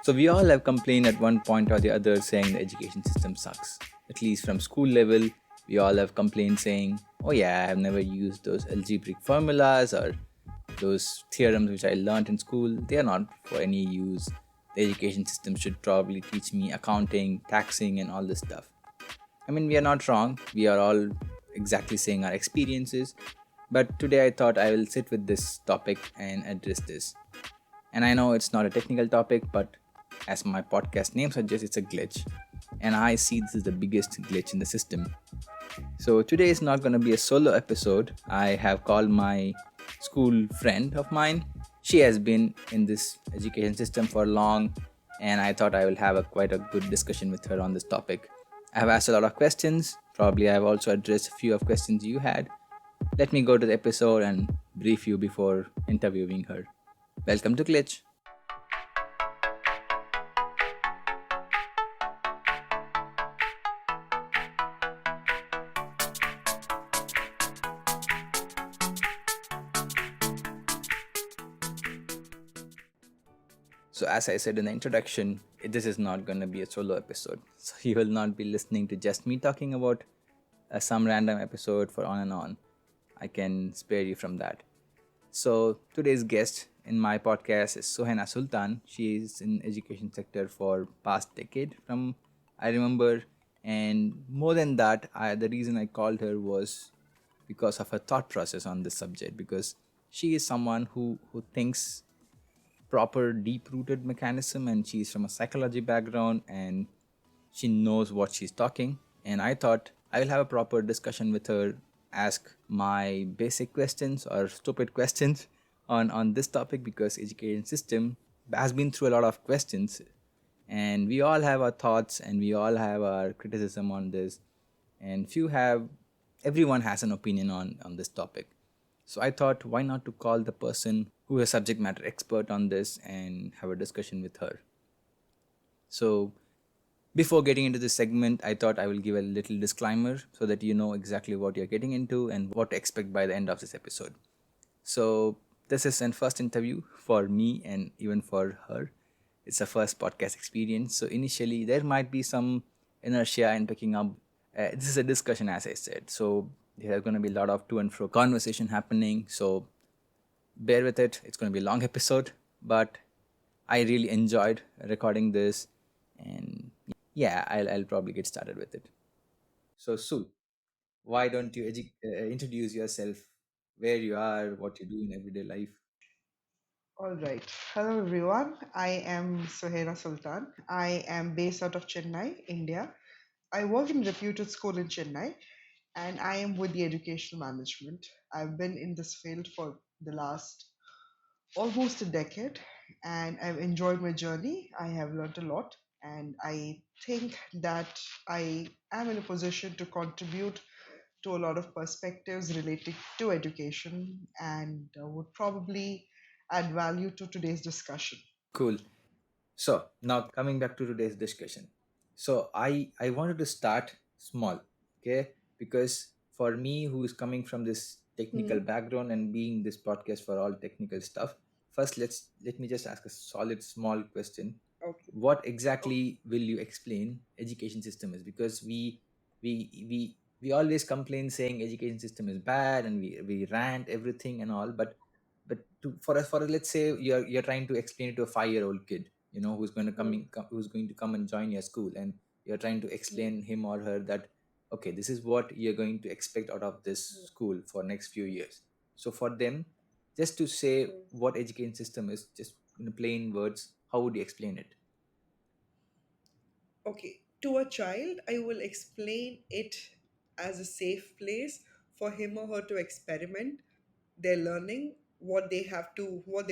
So we all have complained at one point or the other saying the education system sucks. At least from school level, we all have complained saying, "Oh yeah, I have never used those algebraic formulas or those theorems which I learned in school. They are not for any use. The education system should probably teach me accounting, taxing, and all this stuff." I mean, we are not wrong. We are all exactly saying our experiences. But today I thought I will sit with this topic and address this. And I know it's not a technical topic, but as my podcast name suggests, it's a glitch. And I see this is the biggest glitch in the system. So today is not going to be a solo episode. I have called my school friend of mine. She has been in this education system for long, and I thought I will have a quite a good discussion with her on this topic. I have asked a lot of questions. Probably I have also addressed a few of questions you had. Let me go to the episode and brief you before interviewing her. Welcome to Glitch. So, as I said in the introduction, this is not going to be a solo episode. So, you will not be listening to just me talking about some random episode for on and on. I can spare you from that. So, today's guest in my podcast is Suhaina Sultan. She is in education sector for past decade from I remember, and more than that, the reason I called her was because of her thought process on this subject, because she is someone who thinks proper deep rooted mechanism, and she's from a psychology background and she knows what she's talking. And I thought I will have a proper discussion with her, ask my basic questions or stupid questions on this topic, because education system has been through a lot of questions, and we all have our thoughts and we all have our criticism on this, and few have everyone has an opinion on this topic. So I thought, why not to call the person who is a subject matter expert on this and have a discussion with her. So before getting into this segment, I thought I will give a little disclaimer so that you know exactly what you're getting into and what to expect by the end of this episode. So this is an first interview for me and even for her. It's a first podcast experience. So initially there might be some inertia in picking up. This is a discussion, as I said. So there's going to be a lot of to and fro conversation happening. So bear with it. It's going to be a long episode, but I really enjoyed recording this, and yeah, I'll probably get started with it. So Sue, why don't you introduce yourself, where you are, what you do in everyday life? All right. Hello, everyone. I am Suhaina Sultan. I am based out of Chennai, India. I work in a reputed school in Chennai, and I am with the educational management. I've been in this field for the last almost a decade, and I've enjoyed my journey. I have learned a lot, and I think that I am in a position to contribute to a lot of perspectives related to education and would probably add value to today's discussion. Cool. So now coming back to today's discussion. So I wanted to start small, okay? Because for me, who is coming from this technical Hmm. background and being this podcast for all technical stuff, first let me just ask a solid small question. Okay. What exactly will you explain education system is? Because we always complain saying education system is bad, and we rant everything and all, but let's say you're trying to explain it to a 5-year-old kid, who's going to Hmm. who's going to come and join your school, and you're trying to Hmm. explain him or her that, okay, this is what you're going to expect out of this school for next few years. So for them, just to say Hmm. what education system is, just in plain words, how would you explain it? Okay, to a child, I will explain it as a safe place for him or her to experiment their learning, what they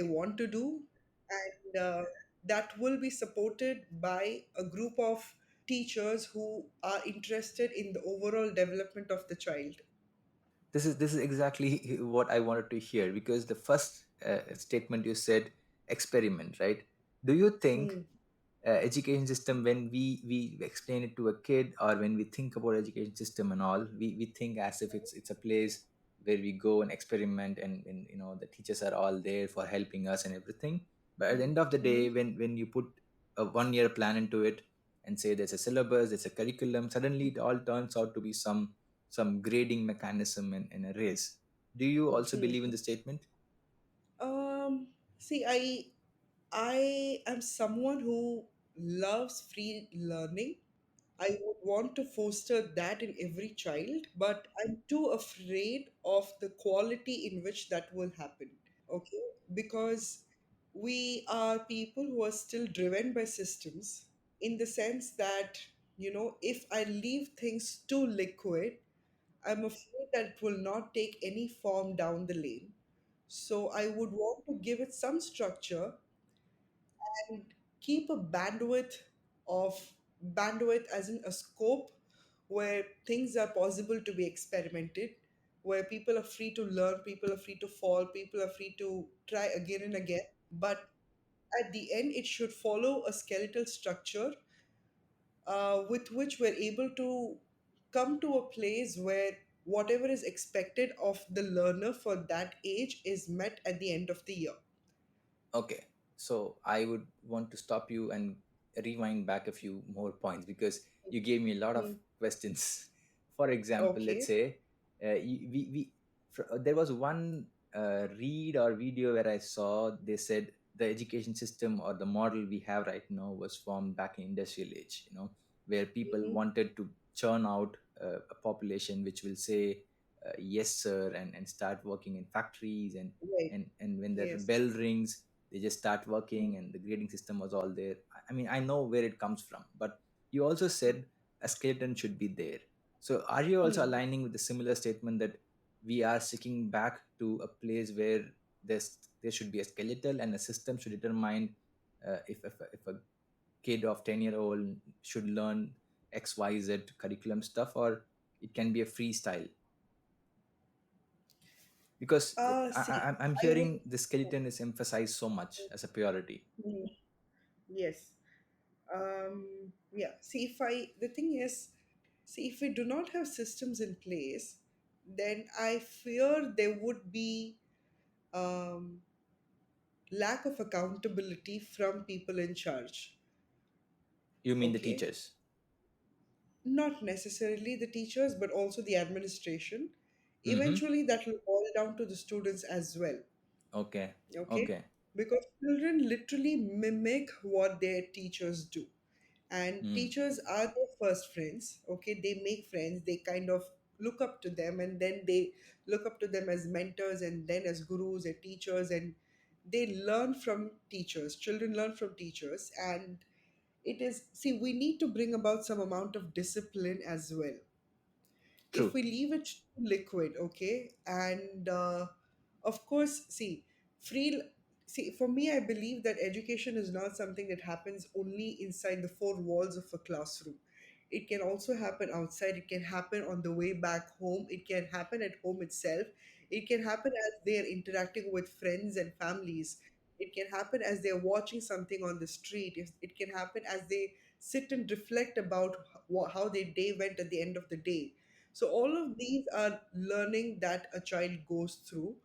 want to do, and that will be supported by a group of teachers who are interested in the overall development of the child. This is exactly what I wanted to hear, because the first statement you said, experiment, right? Do you think Hmm. education system, when we explain it to a kid, or when we think about education system and all, we think as if it's a place where we go and experiment, and the teachers are all there for helping us and everything. But at the end of the day, Hmm. when you put a 1 year plan into it and say there's a syllabus, there's a curriculum, suddenly it all turns out to be some grading mechanism in a race. Do you also believe in the statement? Um, See, I am someone who loves free learning. I would want to foster that in every child, but I'm too afraid of the quality in which that will happen. Okay, because we are people who are still driven by systems, in the sense that, if I leave things too liquid, I'm afraid that it will not take any form down the lane. So I would want to give it some structure and keep a of bandwidth, as in a scope where things are possible to be experimented, where people are free to learn, people are free to fall, people are free to try again and again. But at the end, it should follow a skeletal structure, with which we're able to come to a place where whatever is expected of the learner for that age is met at the end of the year. Okay, so I would want to stop you and rewind back a few more points because you gave me a lot of Hmm. questions. For example, let's Okay. say there was one read or video where I saw they said the education system or the model we have right now was formed back in industrial age, where people Hmm. wanted to churn out a population which will say yes sir and start working in factories Right. and when the Yes. bell rings they just start working and the grading system was all there. I mean, I know where it comes from, but you also said a skeleton should be there. So are you also Hmm. aligning with the similar statement that we are seeking back to a place where there should be a skeletal and a system should determine if a kid of 10-year-old should learn xyz curriculum stuff, or it can be a freestyle? Because See, I'm I would. hearing the skeleton is emphasized so much as a priority. Hmm. Yes. Yeah. See, the thing is, see, if we do not have systems in place, then I fear there would be um, lack of accountability from people in charge. You mean the Okay. teachers? Not necessarily the teachers, but also the administration. Mm-hmm. Eventually, that will boil down to the students as well. Okay. Okay, Okay. because children literally mimic what their teachers do, and Mm. teachers are their first friends. Okay, they make friends, they kind of look up to them, and then they look up to them as mentors, and then as gurus and teachers, and they learn from teachers. Children learn from teachers, and it is, see, we need to bring about some amount of discipline as well. If True. we leave it liquid, okay, and of course, free see, for me, I believe that education is not something that happens only inside the four walls of a classroom. It can also happen outside, it can happen on the way back home, it can happen at home itself, it can happen as they're interacting with friends and families, it can happen as they're watching something on the street, it can happen as they sit and reflect about how their day went at the end of the day. So all of these are learning that a child goes through,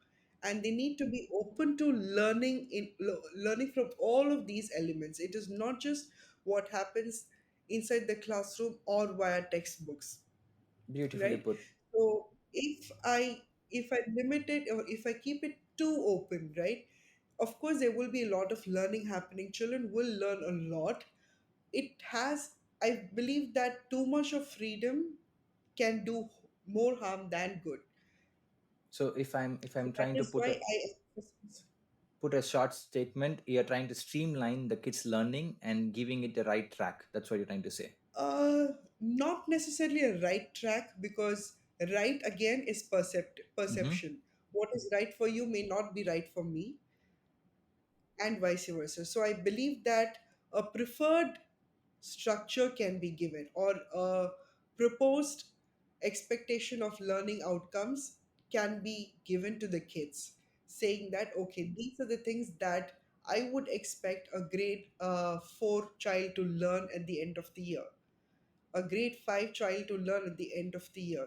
and they need to be open to learning from all of these elements. It is not just what happens inside the classroom or via textbooks, Beautifully right? put. So if I limit it, or if I keep it too open, right? Of course, there will be a lot of learning happening. Children will learn a lot. It has, I believe that too much of freedom can do more harm than good. So if I'm So that trying to is why I emphasize. put a short statement, you're trying to streamline the kids' learning and giving it the right track. That's what you're trying to say. Not necessarily a right track, because right again is Mm-hmm. perception. What is right for you may not be right for me, and vice versa. So I believe that a preferred structure can be given, or a proposed expectation of learning outcomes can be given to the kids, saying that, okay, these are the things that I would expect a grade 4 child to learn at the end of the year, a grade 5 child to learn at the end of the year.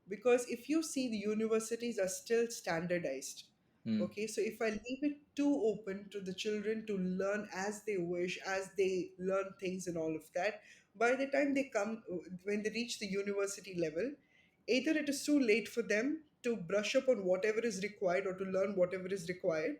Because if you see, the universities are still standardized. Hmm. Okay, so if I leave it too open to the children to learn as they wish, as they learn things and all of that, by the time they come, when they reach the university level, either it is too late for them to brush up on whatever is required or to learn whatever is required,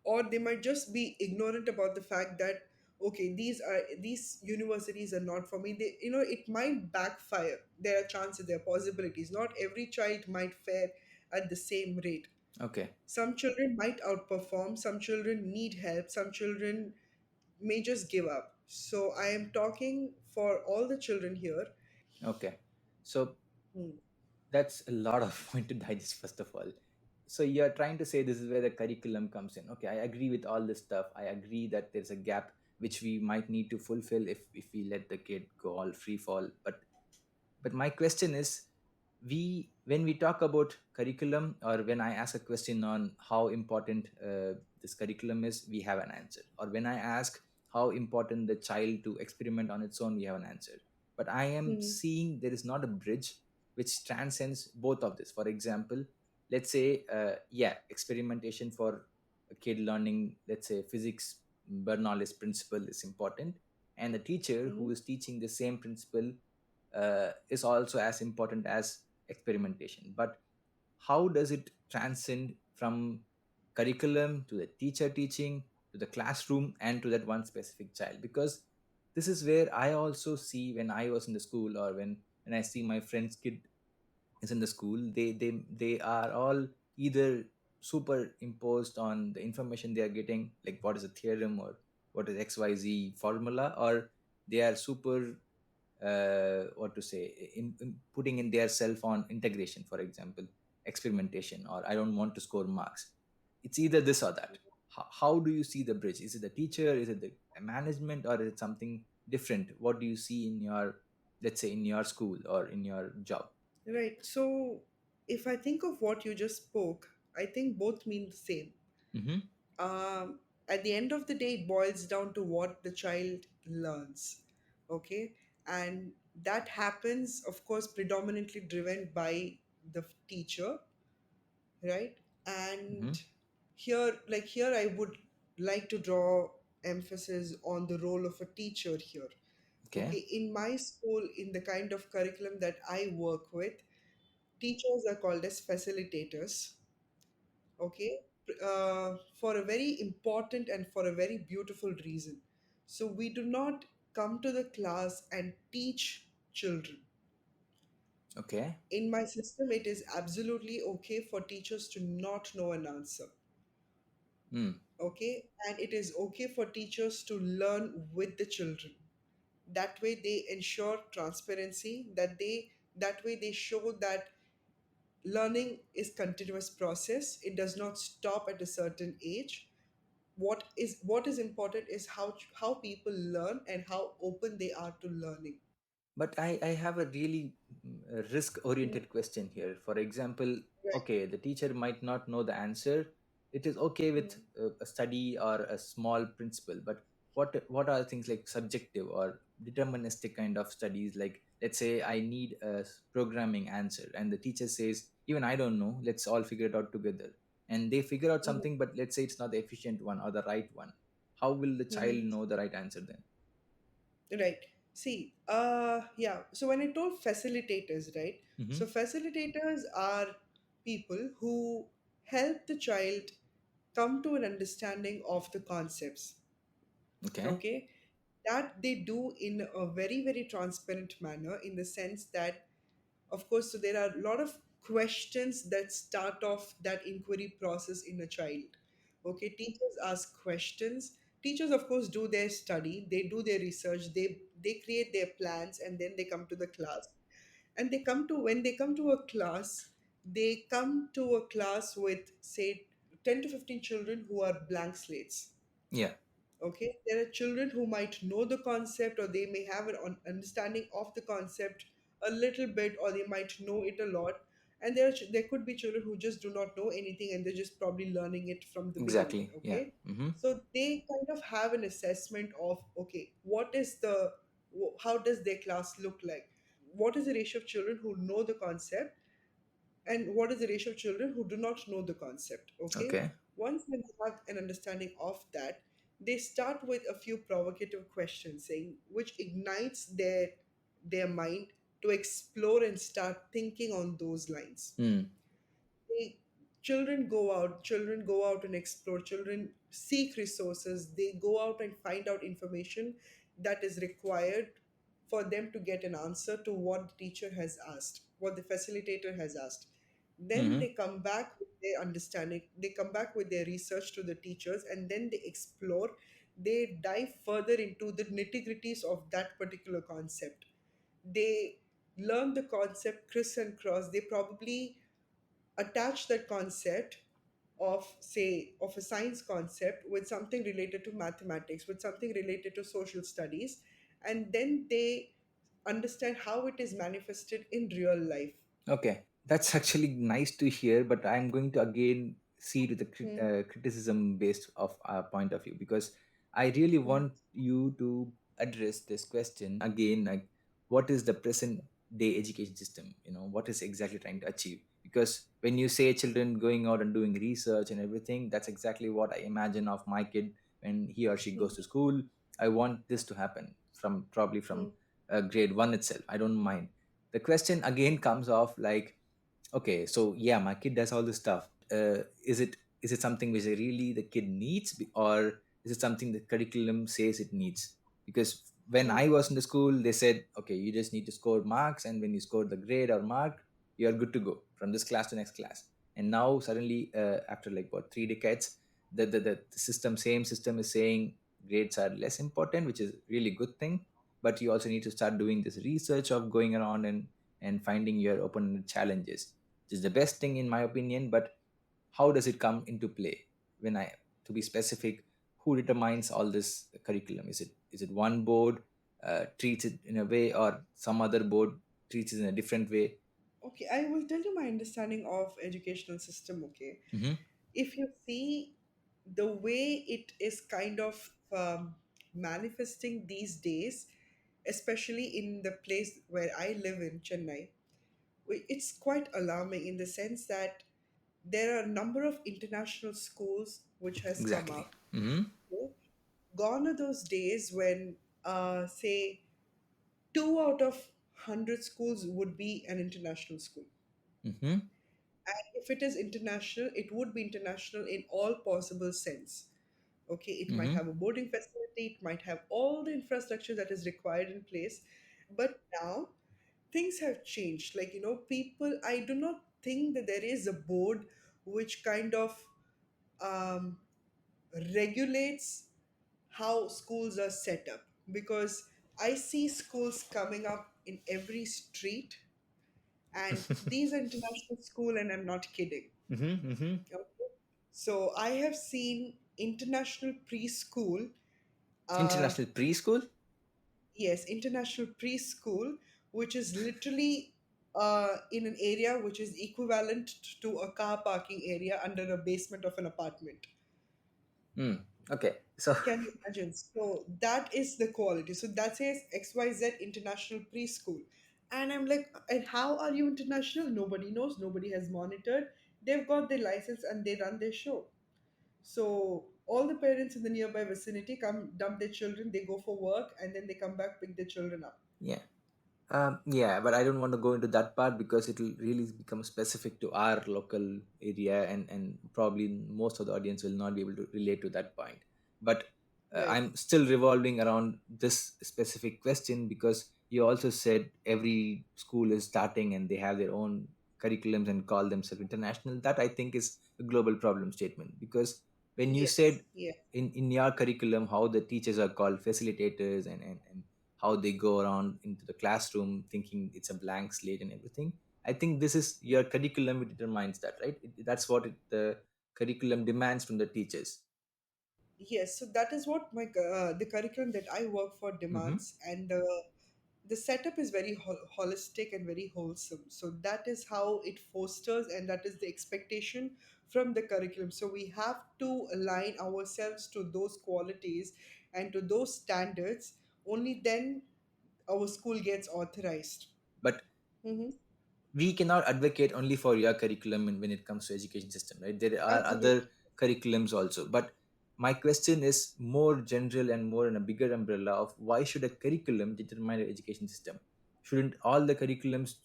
or they might just be ignorant about the fact that okay, these universities are not for me. They, it might backfire. There are chances, there are possibilities. Not every child might fare at the same rate. Okay. Some children might outperform, some children need help, some children may just give up. So I am talking for all the children here. Okay. So Hmm. that's a lot of point to digest, first of all. So you're trying to say this is where the curriculum comes in. Okay, I agree with all this stuff. I agree that there's a gap which we might need to fulfill if we let the kid go all free fall. But my question is, we when we talk about curriculum, or when I ask a question on how important this curriculum is, we have an answer. Or when I ask how important the child to experiment on its own, we have an answer. But I am Hmm. seeing there is not a bridge which transcends both of this. For example, let's say yeah, experimentation for a kid learning, let's say physics, Bernoulli's principle is important, and the teacher who Hmm. is teaching the same principle is also as important as experimentation. But how does it transcend from curriculum to the teacher teaching to the classroom and to that one specific child? Because this is where I also see, when I was in the school, or when I see my friend's kid is in the school, they are all either superimposed on the information they are getting, like what is a theorem or what is xyz formula, or they are super what to say, in putting in their self on integration, for example, experimentation, or I don't want to score marks. It's either this or that. How do you see the bridge? Is it the teacher, is it the management, or is it something different? What do you see in your, let's say, in your school or in your job? Right. So if I think of what you just spoke, I think both mean the same. Mm-hmm. um, at the end of the day, it boils down to what the child learns. Okay. And that happens, of course, predominantly driven by the teacher, right? Mm-hmm. And here I would like to draw emphasis on the role of a teacher here. Okay. Okay, in my school, in the kind of curriculum that I work with, teachers are called as facilitators. Okay, for a very important and for a very beautiful reason. So we do not come to the class and teach children. Okay. In my system, it is absolutely okay for teachers to not know an answer. Mm. Okay, and it is okay for teachers to learn with the children. That way they ensure transparency, that way they show that learning is continuous process. It does not stop at a certain age. What is important is how people learn and how open they are to learning. But I have a really risk Mm. oriented question here. For example, Right. okay, the teacher might not know the answer. It is okay with Mm. a study or a small principle, but what are things like subjective or deterministic kind of studies? Like, let's say I need a programming answer, and the teacher says, even I don't know, let's all figure it out together. And they figure out Mhm. something, but let's say it's not the efficient one or the right one. How will the child Mhm. know the right answer then? Right. See, yeah. So when I told facilitators, right? Hmm. So facilitators are people who help the child come to an understanding of the concepts. Okay. Okay, that they do in a very very transparent manner, in the sense that, of course, so there are a lot of questions that start off that inquiry process in a child. Okay, teachers ask questions. Teachers, of course, do their study, they do their research, they create their plans, and then they come to the class. And they come to when they come to a class, they come to a class with, say, 10 to 15 children who are blank slates. Yeah. Okay, there are children who might know the concept, or they may have an understanding of the concept a little bit, or they might know it a lot. And there could be children who just do not know anything, and they're just probably learning it from the beginning. Exactly. Yeah. Okay, Hmm. so they kind of have an assessment of, okay, how does their class look like, what is the ratio of children who know the concept, And what is the ratio of children who do not know the concept? Okay. Okay. Once they have an understanding of that, they start with a few provocative questions, saying which ignites their mind to explore and start thinking on those lines. Hmm. they, children go out and explore, children seek resources, they go out and find out information that is required for them to get an answer to what the teacher has asked, what the facilitator has asked. Then Mm-hmm. they come back with their understanding, they come back with their research to the teachers, and then they explore, they dive further into the nitty gritties of that particular concept. They learn the concept criss and cross. They probably attach that concept of, say, of a science concept with something related to mathematics, with something related to social studies, and then they understand how it is manifested in real life. Okay, that's actually nice to hear, but I'm going to again see to the Hmm. criticism based of our point of view, because I really Hmm. want you to address this question again, like what is the present day education system? What is exactly trying to achieve? Because when you say children going out and doing research and everything, that's exactly what I imagine of my kid when he or she goes to school. I want this to happen from probably Hmm. from grade one itself. I don't mind. The question again comes off like, okay, so yeah, my kid does all this stuff, but is it something which really the kid needs, or is it something the curriculum says it needs? Because when Hmm. I was in the school, they said, okay, you just need to score marks, and when you score the grade or mark, you are good to go from this class to next class. And now suddenly, after like what 3 decades, the same system is saying grades are less important, which is really good thing, but you also need to start doing this research of going around and finding your open challenges, which is the best thing in my opinion. But how does it come into play? When I To be specific, who determines all this curriculum? Is it one board treats it in a way, or some other board treats it in a different way? Okay, I will tell you my understanding of educational system. Okay, Mm-hmm. if you see the way it is kind of manifesting these days, especially in the place where I live in Chennai, it's quite alarming in the sense that there are a number of international schools which has come Exactly. up. Mm-hmm. Okay? Gone are those days when, say, 2 out of 100 schools would be an international school. Mm-hmm. And if it is international, it would be international in all possible sense. Okay, it might Mm-hmm. have a boarding facility, it might have all the infrastructure that is required in place. But now things have changed. Like, people, I do not think that there is a board which kind of um, regulates how schools are set up, because I see schools coming up in every street, and these are international school, and I'm not kidding. Mm-hmm. Mm-hmm. Okay? So I have seen international preschool. uh, International preschool. yes, international preschool, which is literally in an area which is equivalent to a car parking area under a basement of an apartment. Mm. Okay, so Can you imagine? So that is the quality. So that says XYZ International Preschool. And I'm like, and how are you international? Nobody knows. Nobody has monitored. They've got their license and they run their show. So all the parents in the nearby vicinity come dump their children, they go for work, and then they come back, pick their children up. yeah. Yeah, but I don't want to go into that part because it will really become specific to our local area, and probably most of the audience will not be able to relate to that point. But Right. I'm still revolving around this specific question because you also said every school is starting and they have their own curriculums and call themselves international. That I think is a global problem statement, because when you Yes. said Yeah. in your curriculum how the teachers are called facilitators, and how they go around into the classroom thinking it's a blank slate and everything. I think this is your curriculum, it determines that, right? That's what the curriculum demands from the teachers. Yes. So that is what the curriculum that I work for Mm-hmm. demands, and the setup is very holistic and very wholesome. So that is how it fosters, and that is the expectation from the curriculum. So we have to align ourselves to those qualities and to those standards. Only then our school gets authorized. But Hmm. we cannot advocate only for your curriculum when it comes to education system, right? There are other Absolutely. curriculums also, but my question is more general and more in a bigger umbrella of why should a curriculum determine the education system? Shouldn't all the curriculums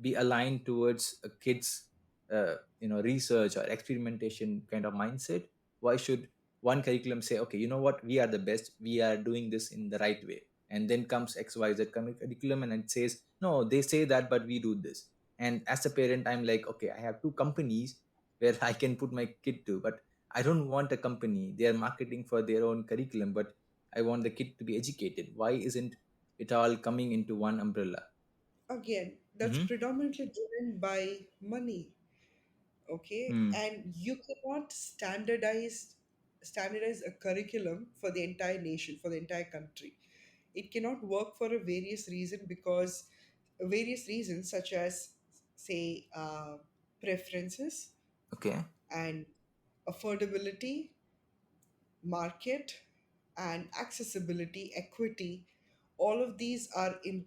be aligned towards a kid's research or experimentation kind of mindset? Why should one curriculum say, okay, you know what, we are the best, we are doing this in the right way, and then comes XYZ curriculum and it says, no, they say that but we do this. And as a parent, I'm like, okay, I have two companies where I can put my kid to, but I don't want a company, they are marketing for their own curriculum, but I want the kid to be educated. Why isn't it all coming into one umbrella? Again, that's Mm-hmm. predominantly driven by money. Okay, Mm. and you cannot standardize a curriculum for the entire nation, for the entire country. It cannot work for a various reasons such as, say, preferences Okay. and affordability, market, and accessibility, equity. All of these are in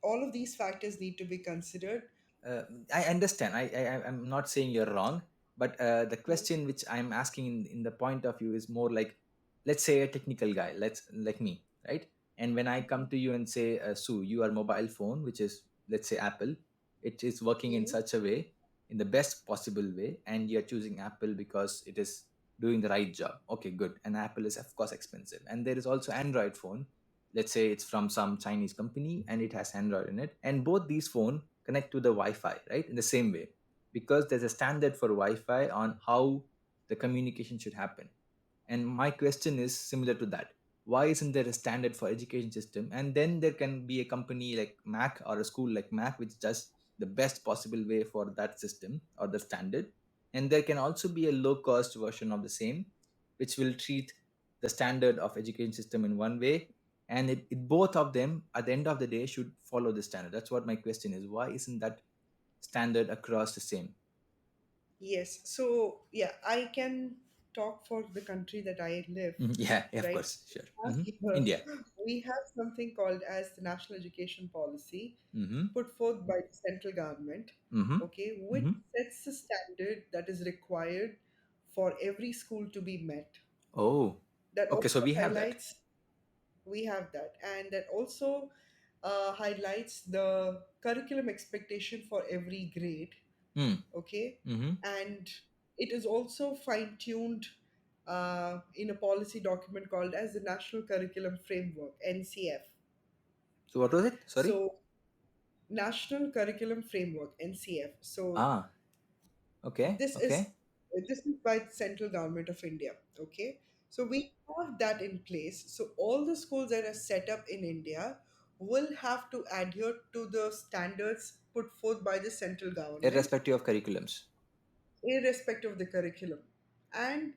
all of these factors need to be considered. uh, I understand. I'm not saying you're wrong, but the question which I'm asking in the point of view is more like, let's say a technical guy, let's like me, right? And when I come to you and say, Sue, your mobile phone, which is let's say Apple, it is working in Mhm. such a way, in the best possible way, and you're choosing Apple because it is doing the right job. Okay, good. And Apple is of course expensive, and there is also Android phone. Let's say it's from some Chinese company and it has Android in it, and both these phone connect to the Wi-Fi, right? In the same way, because there's a standard for Wi-Fi on how the communication should happen. And my question is similar to that. Why isn't there a standard for education system? And then there can be a company like Mac or a school like Mac which does the best possible way for that system or the standard. And there can also be a low cost version of the same, which will treat the standard of education system in one way, and it both of them at the end of the day should follow the standard. That's what my question is. Why isn't that standard across the same? Yes. So, yeah, I can talk for the country that I live, Mhm. Yeah, of right? course, sure. Have- India. We have something called as the National Education Policy Mm-hmm. put forth by the central government, Mm-hmm. okay, which Mm-hmm. sets the standard that is required for every school to be met. Oh, That okay. So also we have that. highlights, we have that, and that also highlights the curriculum expectation for every grade, Mm. okay, Mm-hmm. and it is also fine tuned in a policy document called as the National Curriculum Framework, NCF. So what was it? Sorry. So, National Curriculum Framework, NCF. So, Ah. Okay. this is Okay. this is by the central government of India. Okay, so we have that in place. So all the schools that are set up in India will have to adhere to the standards put forth by the central government, Irrespective of curriculums. irrespective of the curriculum. And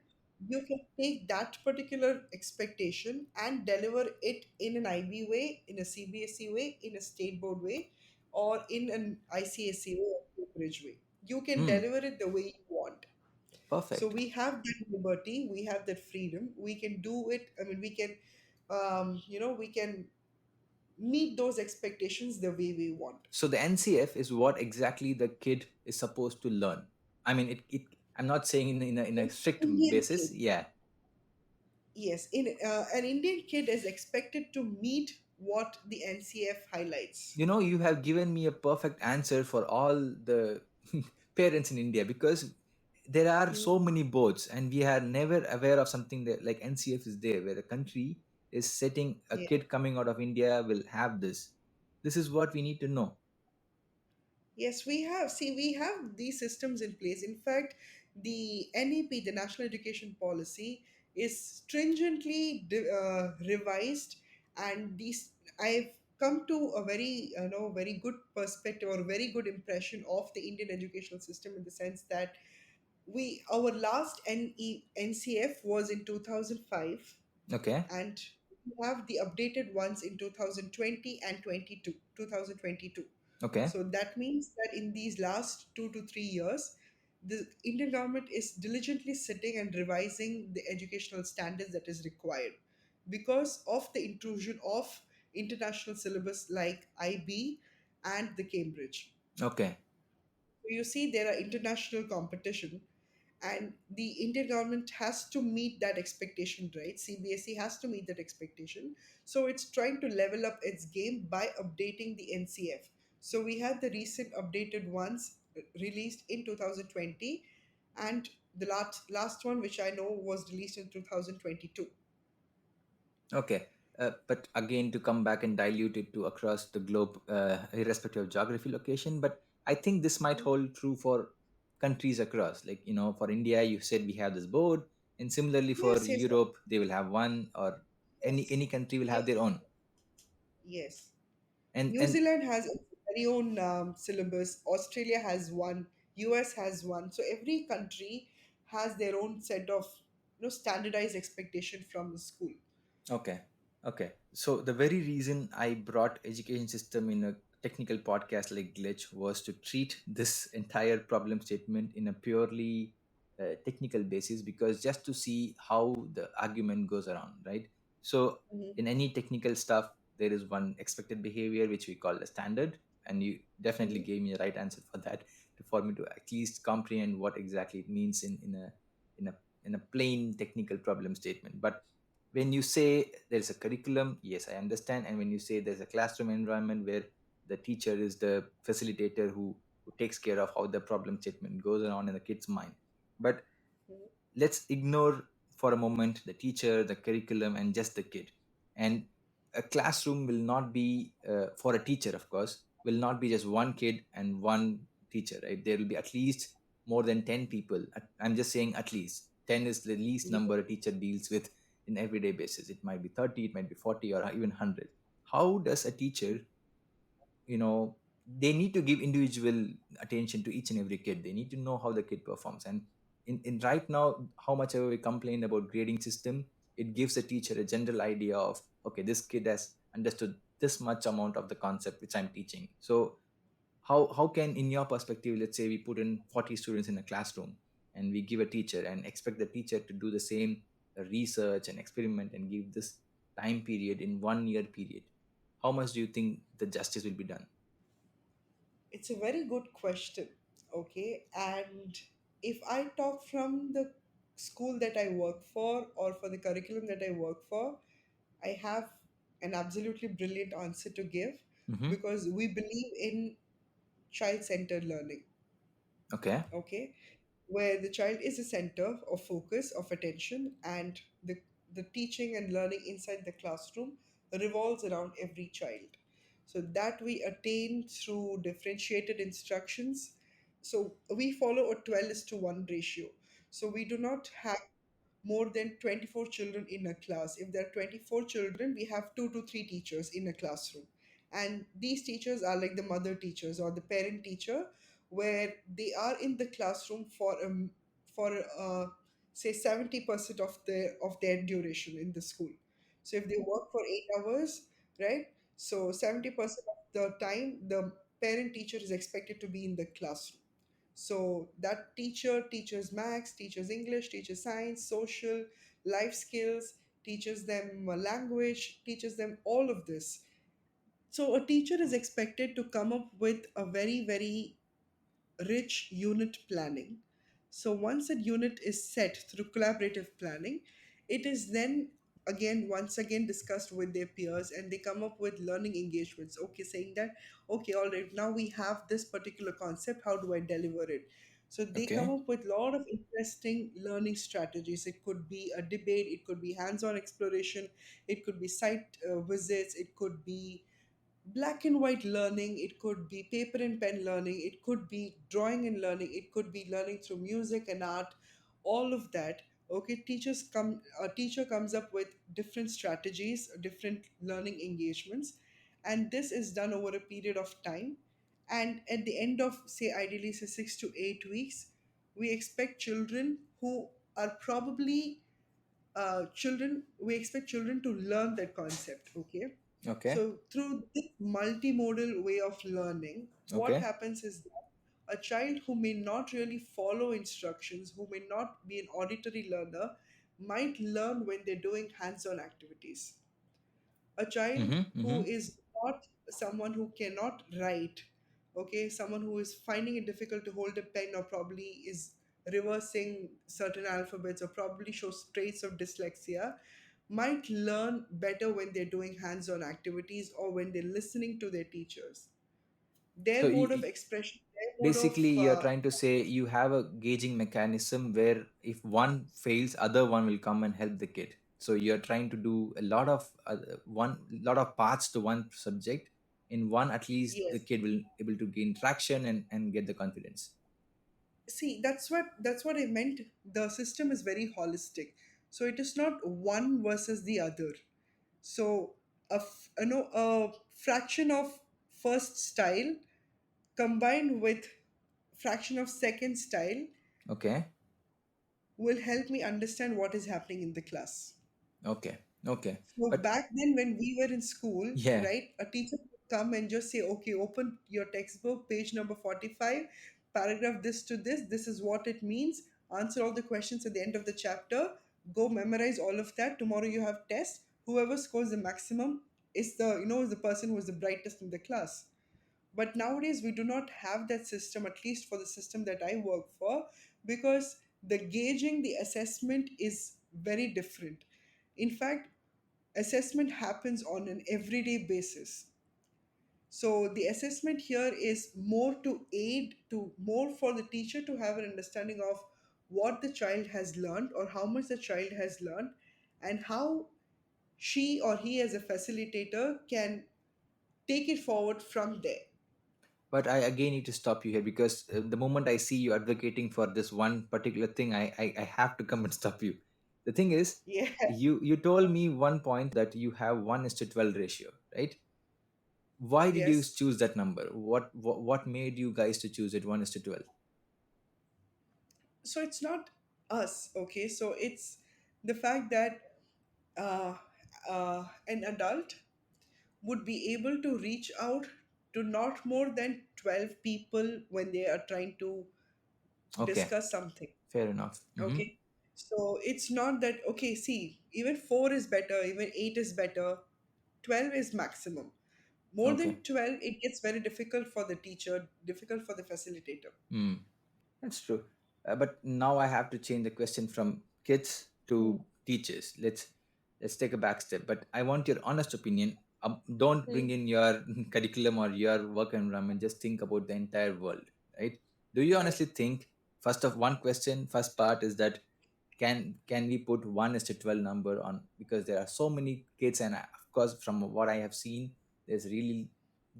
you can take that particular expectation and deliver it in an IB way, in a CBSE way, in a state board way, or in an ICSE way or Cambridge way. You can Hmm. deliver it the way you want. So Perfect. we have that liberty, we have that freedom. We can do it. I mean, we can, we can meet those expectations the way we want. So the NCF is what exactly the kid is supposed to learn. I mean, it. I'm not saying in a strict Indian basis. kid, Yeah. yes, in an Indian kid is expected to meet what the NCF highlights. You have given me a perfect answer for all the parents in India, because there are Mhm. so many boards and we are never aware of something that like NCF is there, where the country is setting a Yeah. kid coming out of India will have this. This is what we need to know. Yes, we have. See, we have these systems in place. In fact, the NEP, the National Education Policy, is stringently revised, and these I've come to a very very good perspective or very good impression of the Indian educational system in the sense that we our last NCF was in 2005, Okay. and we have the updated ones in 2020 and 2022. Okay. So that means that in these last 2 to 3 years, the Indian government is diligently sitting and revising the educational standards that is required because of the intrusion of international syllabus like IB and the Cambridge. Okay. You see, there are international competition, and the Indian government has to meet that expectation, right? CBSE has to meet that expectation. So it's trying to level up its game by updating the NCF. So we had the recent updated ones released in 2020, and the last one, which I know, was released in 2022. Okay. But again, to come back and dilute it to across the globe, irrespective of geography location. But I think this might hold true for countries across. Like, for India, you said we have this board, and similarly for Yes, yes, Europe, they will have one, or yes, any country will have yes, their own. yes. And New Zealand has its very own syllabus. Australia has one. US has one. So every country has their own set of standardized expectation from the school. okay. Okay. So the very reason I brought education system in a technical podcast like Glitch was to treat this entire problem statement in a purely technical basis, because just to see how the argument goes around, right? So Mhm, in any technical stuff, there is one expected behavior which we call the standard, and you definitely mhm, gave me the right answer for that, for me to at least comprehend what exactly it means in a in a plain technical problem statement. But when you say there's a curriculum, yes, I understand. And when you say there's a classroom environment where the teacher is the facilitator who takes care of how the problem statement goes around in the kid's mind. But mhm. let's ignore for a moment the teacher, the curriculum, and just the kid. And a classroom will not be, for a teacher, of course, will not be just one kid and one teacher, right? There will be at least more than 10 people. I'm just saying at least 10 is the least Yeah. number a teacher deals with in everyday basis. It might be 30, it might be 40, or even 100. How does a teacher, they need to give individual attention to each and every kid. They need to know how the kid performs. And in right now, how much ever we complain about grading system, it gives the teacher a general idea of, okay, this kid has understood this much amount of the concept which I'm teaching. So how can, in your perspective, let's say we put in 40 students in a classroom, and we give a teacher and expect the teacher to do the same research and experiment and give this time period in 1 year period, how much do you think the justice will be done? It's a very good question. Okay. And if I talk from the school that I work for or for the curriculum that I work for, I have an absolutely brilliant answer to give, Mm-hmm. because we believe in child centered learning. Okay. Okay, where the child is the center of focus of attention, and the teaching and learning inside the classroom revolves around every child, so that we attain through differentiated instructions. So we follow a 12 is to 1 ratio. So we do not have more than 24 children in a class. If there are 24 children, we have 2 to 3 teachers in a classroom. And these teachers are like the mother teachers or the parent teacher, where they are in the classroom for say 70% of their duration in the school. So if they work for 8 hours, right? So 70% of the time the parent teacher is expected to be in the classroom. So that teacher teaches maths, teaches English, teaches science, social, life skills, teaches them language, teaches them all of this. So a teacher is expected to come up with a very, very rich unit planning. So once a unit is set through collaborative planning, it is then once again discussed with their peers, and they come up with learning engagements. Okay, saying that, okay, all right, now we have this particular concept, how do I deliver it? So they come Okay. up with a lot of interesting learning strategies. It could be a debate, it could be hands-on exploration, it could be site visits, it could be black and white learning, it could be paper and pen learning, it could be drawing and learning, it could be learning through music and art, all of that. Okay, a teacher comes up with different strategies, different learning engagements, and this is done over a period of time. And at the end of, say, ideally say 6 to 8 weeks, we expect children who are probably children we expect children to learn that concept. Okay, Okay. so through this multimodal way of learning, what Okay. happens is that a child who may not really follow instructions, who may not be an auditory learner, might learn when they're doing hands-on activities. A child Mm-hmm. who Mm-hmm. is not someone who cannot write, Okay, someone who is finding it difficult to hold a pen, or probably is reversing certain alphabets, or probably shows traits of dyslexia, might learn better when they're doing hands-on activities or when they're listening to their teachers. So Their mode of expression, their mode of basically you're trying to say you have a gauging mechanism where if one fails, other one will come and help the kid. So you're trying to do a lot of lot of parts to one subject. In one, at least the yes. kid will able to gain traction and get the confidence. See, that's what I meant. The system is very holistic, so it is not one versus the other. So a fraction of first style combined with fraction of second style Okay. will help me understand what is happening in the class. Okay. Okay. So But back then, when we were in school, yeah. right, a teacher would come and just say, "Okay, open your textbook, page number 45, paragraph this to this. This is what it means. Answer all the questions at the end of the chapter. Go memorize all of that. Tomorrow you have test. Whoever scores the maximum is the person who is the brightest in the class." But nowadays, we do not have that system, at least for the system that I work for, because the gauging, the assessment is very different. In fact, assessment happens on an everyday basis. So the assessment here is more to aid, to more for the teacher to have an understanding of what the child has learned or how much the child has learned, and how she or he as a facilitator can take it forward from there. But I again need to stop you here because the moment I see you advocating for this one particular thing, I have to come and stop you. The thing is, Yeah. you told me one point that you have 1:12 ratio, right? Why did you Yes. choose that number? What made you guys to choose it 1:12? So it's not us, okay? So it's the fact that uh, an adult would be able to reach out to not more than 12 people when they are trying to Okay, discuss something. fair enough. Okay. So it's not that, okay, see, even 4 is better, even 8 is better, 12 is maximum. More Okay. than 12, it gets very difficult for the teacher, difficult for the facilitator. Hmm. That's true. But now I have to change the question from kids Mm, to teachers. Let's take a back step. But I want your honest opinion. Don't bring mm, in your curriculum or your work environment. Just think about the entire world, right? Do you right. honestly think first of one question, first part is that can we put 1:12 number on because there are so many kids and of course from what I have seen there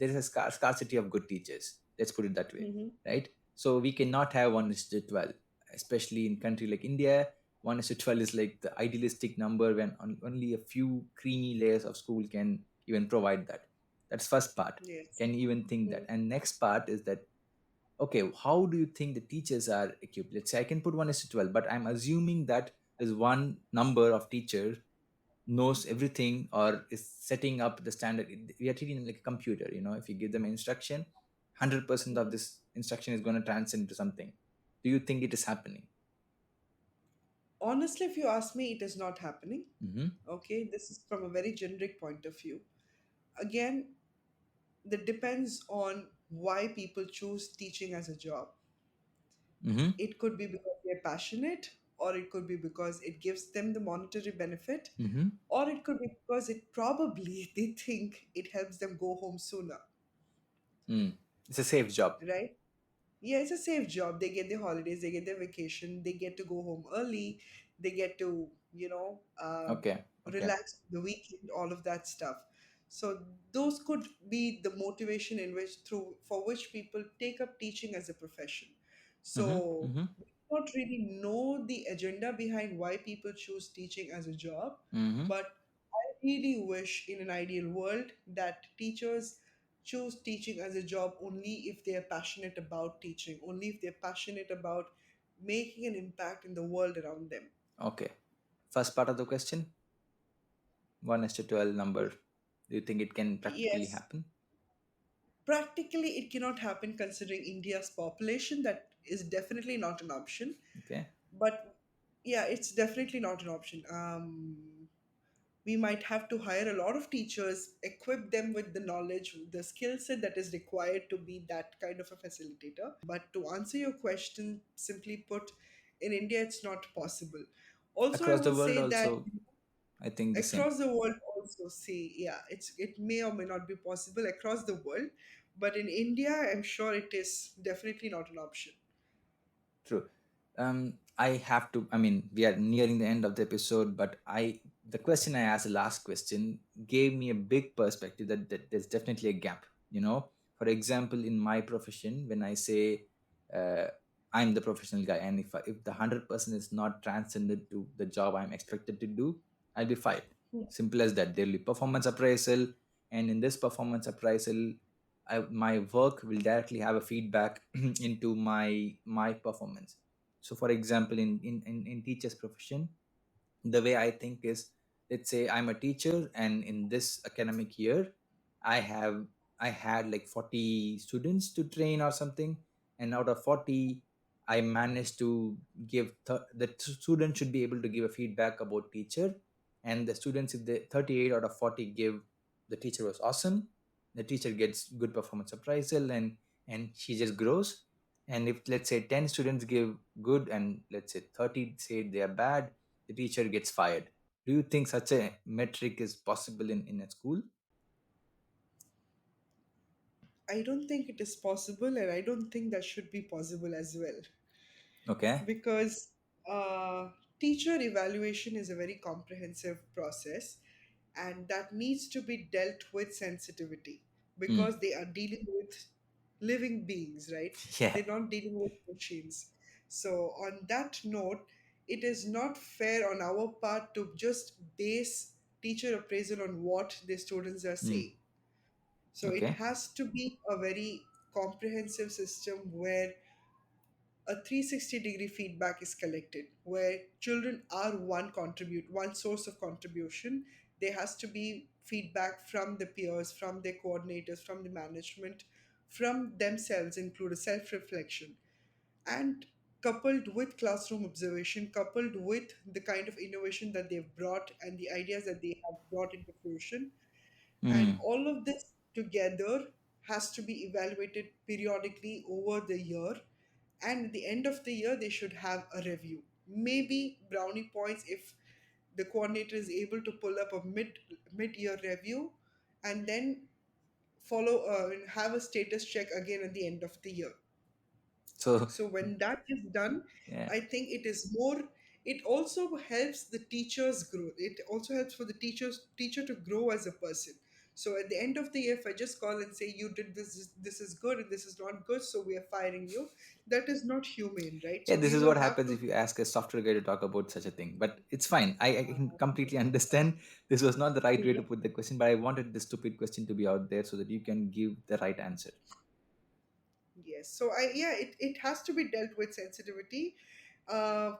is a scarcity of good teachers. Let's put it that way, Mm-hmm. right? So we cannot have 1:12, especially in country like India. 1:12 is like the idealistic number when only a few creamy layers of school can even provide that. That's first part. Yes. Can you even think that? And next part is that okay, how do you think the teachers are equipped? Let's say I can put 1:12, but I'm assuming that there's one number of teacher knows everything or is setting up the standard. We are treating them like a computer. If you give them an instruction, 100% of Mm-hmm. this instruction is going to transcend into something. Do you think it is happening? Honestly, if you ask me, it is not happening. Mm-hmm. Okay, this is from a very generic point of view. Again, that depends on why people choose teaching as a job. Mm-hmm. It could be because they're passionate, or it could be because it gives them the monetary benefit, Mm-hmm. or it could be because it probably they think it helps them go home sooner, Mm. It's a safe job. right? Yeah, it's a safe job. They get their holidays, they get their vacation, they get to go home early, they get to, Okay. Okay. relax the weekend, all of that stuff. So those could be the motivation in which through for which people take up teaching as a profession. Mm-hmm. So Mm-hmm. we don't really know the agenda behind why people choose teaching as a job, Mm-hmm. but I really wish in an ideal world that teachers choose teaching as a job only if they are passionate about teaching, only if they're passionate about making an impact in the world around them. Okay. First part of the question, 1:12 number. Do you think it can practically Yes, happen? practically it cannot happen considering India's population. That is definitely not an option. Okay. But yeah, it's definitely not an option. we might have to hire a lot of teachers, equip them with the knowledge, the skill set that is required to be that kind of a facilitator. But to answer your question, simply put, in India, it's not possible. Also, I Across the will world, say that also, I think the same. across the world also say, yeah, it may or may not be possible across the world, but in India, I'm sure it is definitely not an option. True. I have to. I mean, we are nearing the end of the episode, but the question I asked, the last question, gave me a big perspective that there's definitely a gap. For example, in my profession, when I say uh, I'm the professional guy, and if the 100% is not transcended to the job I'm expected to do, I'll be fired. Simple as that. There'll be performance appraisal, and in this performance appraisal, my work will directly have a feedback into my performance. So for example, in teachers profession, the way I think is, let's say I'm a teacher, and in this academic year, I have I had like 40 students to train or something, and out of 40, I managed to give the student should be able to give a feedback about teacher, and the students, if the 38 out of 40 give the teacher was awesome, the teacher gets good performance appraisal, and she just grows. And if, let's say, 10 students give good, and let's say 30 say they are bad, the teacher gets fired. Do you think such a metric is possible in a school? I don't think it is possible, and I don't think that should be possible as well. Okay. Because teacher evaluation is a very comprehensive process, and that needs to be dealt with sensitivity, Hmm. because they are dealing with living beings, right? Yeah. They're not dealing with machines. So, on that note, it is not fair on our part to just base teacher appraisal on what the students are Hmm. saying. So, it Okay. has to be a very comprehensive system where a 360-degree feedback is collected, where children are one source of contribution. There has to be feedback from the peers, from their coordinators, from the management, from themselves, include a self-reflection, and coupled with classroom observation, coupled with the kind of innovation that they've brought and the ideas that they have brought into fruition, and Hmm. all of this together has to be evaluated periodically over the year. And at the end of the year, they should have a review, maybe brownie points if the coordinator is able to pull up a mid-year review, and then follow and have a status check again at the end of the year. So So when that is done, yeah. I think it is more. It also helps the teacher's growth. It also helps for the teacher to grow as a person. So at the end of the year, if I just call and say you did this is good and this is not good, so we are firing you, that is not humane, right? Yeah, So this we is will what have happens to. if you ask a software guy to talk about such a thing. But it's fine. I can completely understand this was not the right way to put the question, but I wanted the stupid question to be out there so that you can give the right answer. Yes. So it has to be dealt with sensitivity,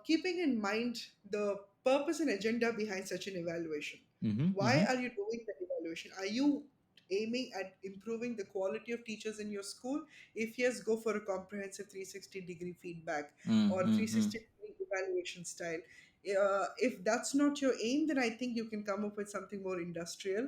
keeping in mind the purpose and agenda behind such an evaluation. Mm-hmm, Why mm-hmm, are you doing that evaluation? Are you aiming at improving the quality of teachers in your school? If yes, go for a comprehensive 360-degree feedback or mm-hmm. 360-degree evaluation style. If that's not your aim, then I think you can come up with something more industrial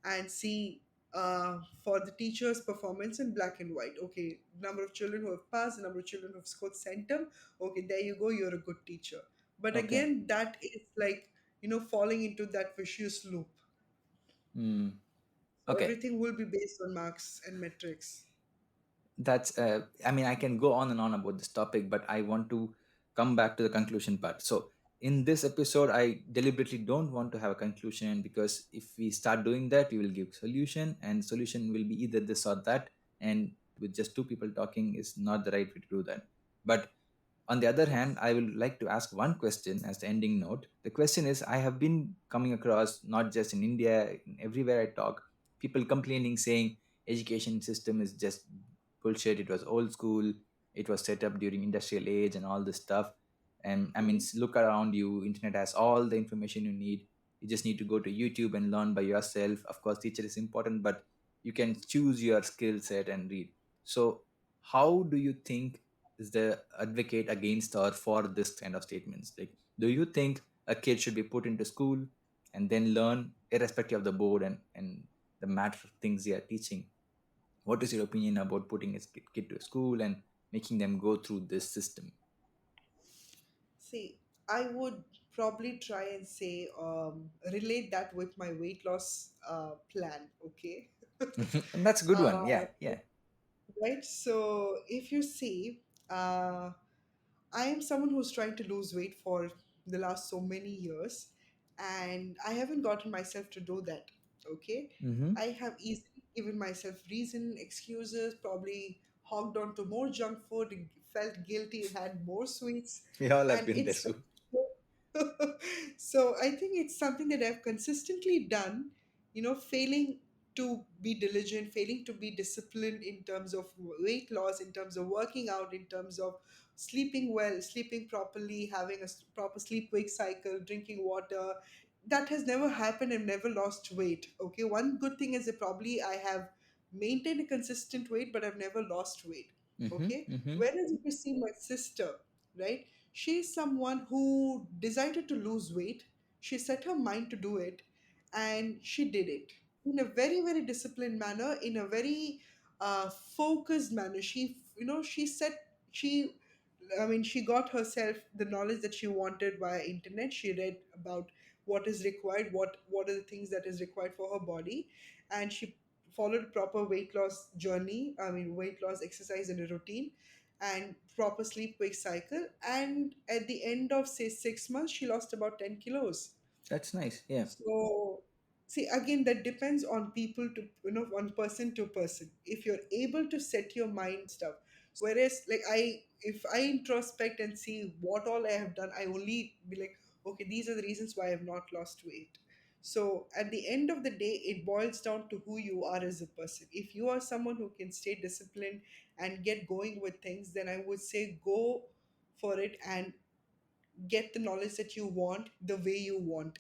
and see for the teacher's performance in black and white. Okay, number of children who have passed, the number of children who have scored centum. Okay, there you go, you're a good teacher. But Okay. again, that is like, falling into that vicious loop. Mm. So Okay. everything will be based on marks and metrics. That's I mean, I can go on and on about this topic, but I want to come back to the conclusion part. So in this episode, I deliberately don't want to have a conclusion, because if we start doing that, we will give solution, and solution will be either this or that, and with just two people talking is not the right way to do that. But on the other Yes. hand, I would like to ask one question as the ending note. The question is, I have been coming across, not just in India, everywhere I talk, people complaining, saying education system is just bullshit. It was old school. It was set up during industrial age and all this stuff. And I mean, Mhm. look around you. Internet has all the information you need. You just need to go to YouTube and learn by yourself. Of course, teacher is important, but you can choose your skill set and read. So, how do you think is the advocate against or for this kind of statements? Like, do you think a kid should be put into school and then learn irrespective of the board and the matter of things they are teaching. What is your opinion about putting a kid to a school and making them go through this system? See, I would probably try and say, relate that with my weight loss plan, okay? And that's a good one. uh, Yeah, yeah. right? So, if you see, uh, I am someone who's trying to lose weight for the last so many years, and I haven't gotten myself to do that. Okay, Mm-hmm. I have easily given myself reason, excuses, probably hogged on to more junk food, felt guilty, had more sweets, We all have and been there, it's so. so I think it's something that I've consistently done, failing to be diligent, failing to be disciplined in terms of weight loss, in terms of working out, in terms of sleeping well, sleeping properly, having a proper sleep wake cycle, drinking water. That has never happened. I've never lost weight. Okay, one good thing is that probably I have maintained a consistent weight, but I've never lost weight. Mm-hmm. Okay, Mm-hmm. whereas if you see my sister, right, she's someone who decided to lose weight. She set her mind to do it, and she did it in a very, very disciplined manner, in a very focused manner. She set she I mean, she got herself the knowledge that she wanted via internet. She read about what is required, what are the things that is required for her body, and she followed proper weight loss journey. I mean, weight loss exercise and a routine, and proper sleep wake cycle. And at the end of say 6 months, she lost about 10 kilos. That's nice. Yeah. So, see, again, that depends on people to, on person to person. If you're able to set your mind stuff, whereas, like, if I introspect and see what all I have done, I only be like, okay, these are the reasons why I have not lost weight. So, at the end of the day, it boils down to who you are as a person. If you are someone who can stay disciplined and get going with things, then I would say go for it and get the knowledge that you want the way you want.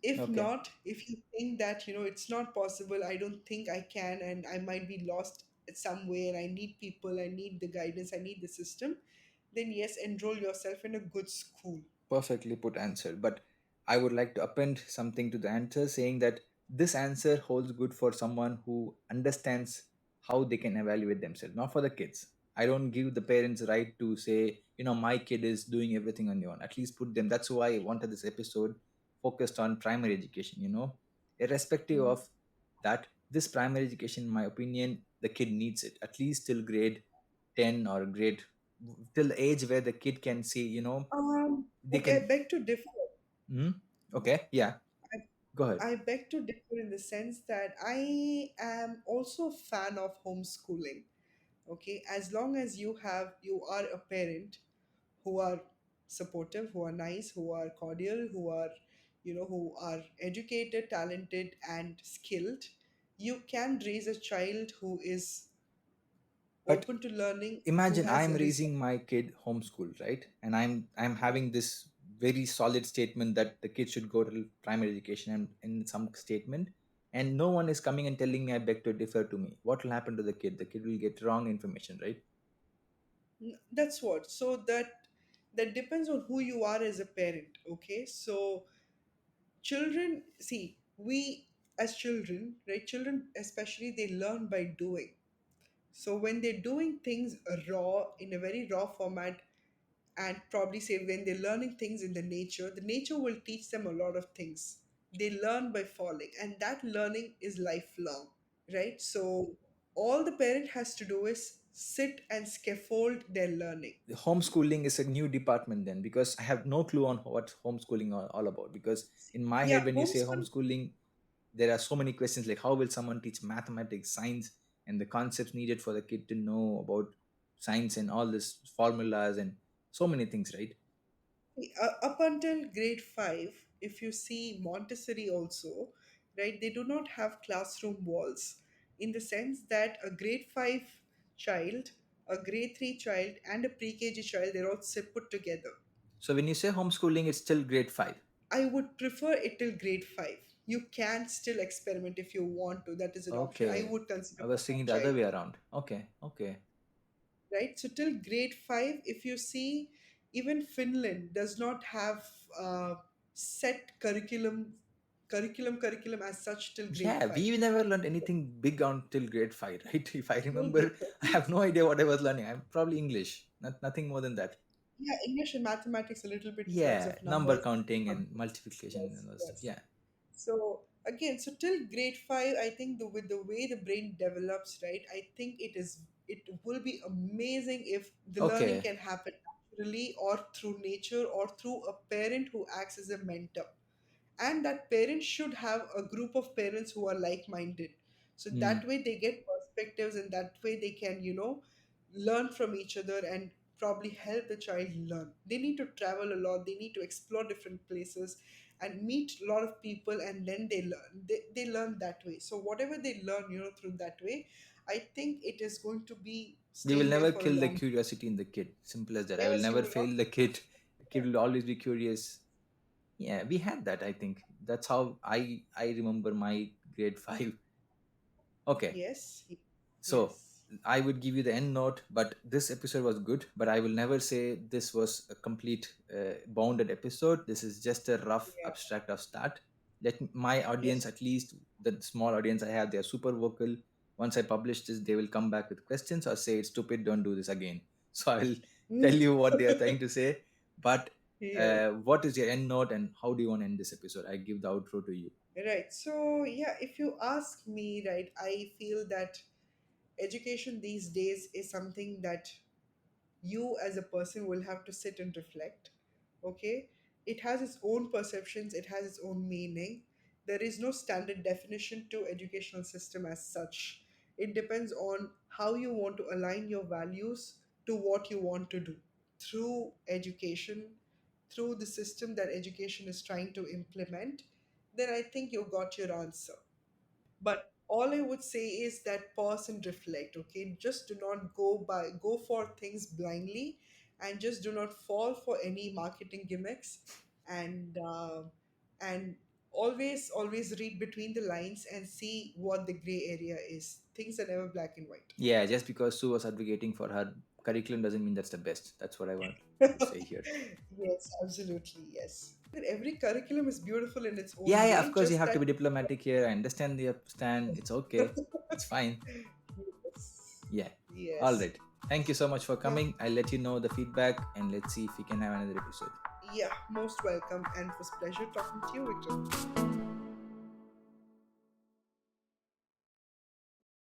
If Okay. not, if you think that it's not possible, I don't think I can, and I might be lost at some way, and I need people, I need the guidance, I need the system, then yes, enroll yourself in a good school. Perfectly put answer. But I would like to append something to the answer, saying that this answer holds good for someone who understands how they can evaluate themselves, not for the kids. I don't give the parents right to say, my kid is doing everything on their own. At least put them. That's why I wanted this episode focused on primary education, irrespective Mm. of that. This primary education, in my opinion, the kid needs it at least till grade 10 or grade till the age where the kid can see, they Okay, I can. beg to differ. Hmm. Okay, yeah, go ahead. I beg to differ in the sense that I am also a fan of homeschooling. Okay, as long as you are a parent who are supportive, who are nice, who are cordial, who are educated, talented, and skilled, you can raise a child who is But open to learning, who imagine has I'm a raising my kid homeschooled, right? And I'm having this very solid statement that the kid should go to primary education and in some statement, and no one is coming and telling me I beg to differ to me. What will happen to the kid? The kid will get wrong information, right? that's what. So that depends on who you are as a parent. Okay, so children, see, we as children, right? Children especially, they learn by doing. So when they're doing things raw, in a very raw format, and probably say when they're learning things in the nature will teach them a lot of things. They learn by falling, and that learning is lifelong, right? So all the parent has to do is sit and scaffold their learning. The homeschooling is a new department then, because I have no clue on what homeschooling all about. Because in my head, Yeah, when you say homeschool. homeschooling, there are so many questions like how will someone teach mathematics, science, and the concepts needed for the kid to know about science and all this formulas and so many things, right? Up until grade 5, if you see Montessori also, right, they do not have classroom walls, in the sense that a grade 5 child, a grade 3 child, and a pre-KG child, they're all put together. So when you say homeschooling, it's still grade 5. I would prefer it till grade 5. You can still experiment if you want to. That is an option. I Okay. would consider I for was my thinking the other child, way around. Okay. Okay. right? So till grade 5, if you see, even Finland does not have uh, set curriculum as such till grade Yeah, 5. we never learned anything big until grade 5, right? If I Till remember, grade 5. I have no idea what I was learning. I'm probably English, nothing more than that. Yeah, English and mathematics a little bit in terms Yeah, of number numbers. counting and Numbers. multiplication and Yes, all that stuff. yes. Yeah. So again, so till grade 5, I think with the way the brain develops, right? I think it will be amazing if the learning Okay. can happen naturally or through nature or through a parent who acts as a mentor, and that parents should have a group of parents who are like-minded, so Hmm. that way they get perspectives, and that way they can learn from each other and probably help the child learn. They need to travel a lot, they need to explore different places and meet a lot of people, and then they learn that way. So whatever they learn through that way, I think it is going to be We will staying there never for a kill the long. curiosity in the kid. Simple as that. I will Yes, you never will not. fail the kid. The kid will always be curious. Yeah, we had that. I think that's how I remember my grade 5. Okay. Yes, So yes. I would give you the end note, but this episode was good. But I will never say this was a complete bounded episode. This is just a rough Yeah. abstract of start. My audience, Yes. at least the small audience I have, they are super vocal. Once I publish this, they will come back with questions or say it's stupid, don't do this again. So I will tell you what they are trying to say. But Yeah. what is your end note and how do you want to end this episode? I give the outro to you. Right. So, yeah, if you ask me, right, I feel that education these days is something that you as a person will have to sit and reflect. Okay? It has its own perceptions, it has its own meaning. There is no standard definition to educational system as such. It depends on how you want to align your values to what you want to do through education, through the system that education is trying to implement. Then I think you got your answer. But all I would say is that pause and reflect. Okay, just do not go for things blindly, and just do not fall for any marketing gimmicks, and and always read between the lines and see what the gray area is. Things are never black and white. Yeah, just because Sue was advocating for her curriculum doesn't mean that's the best. That's what I want to say here. Yes, absolutely, yes. That every curriculum is beautiful in its Yeah, own yeah, of way. course you Just have to that. be diplomatic here. I understand the stand. It's okay. It's fine. Yes. Yeah. All Yes. right. Thank you so much for Yeah. coming. I'll let you know the feedback and let's see if we can have another episode. Yeah, most welcome, and it was pleasure talking to you, Victor.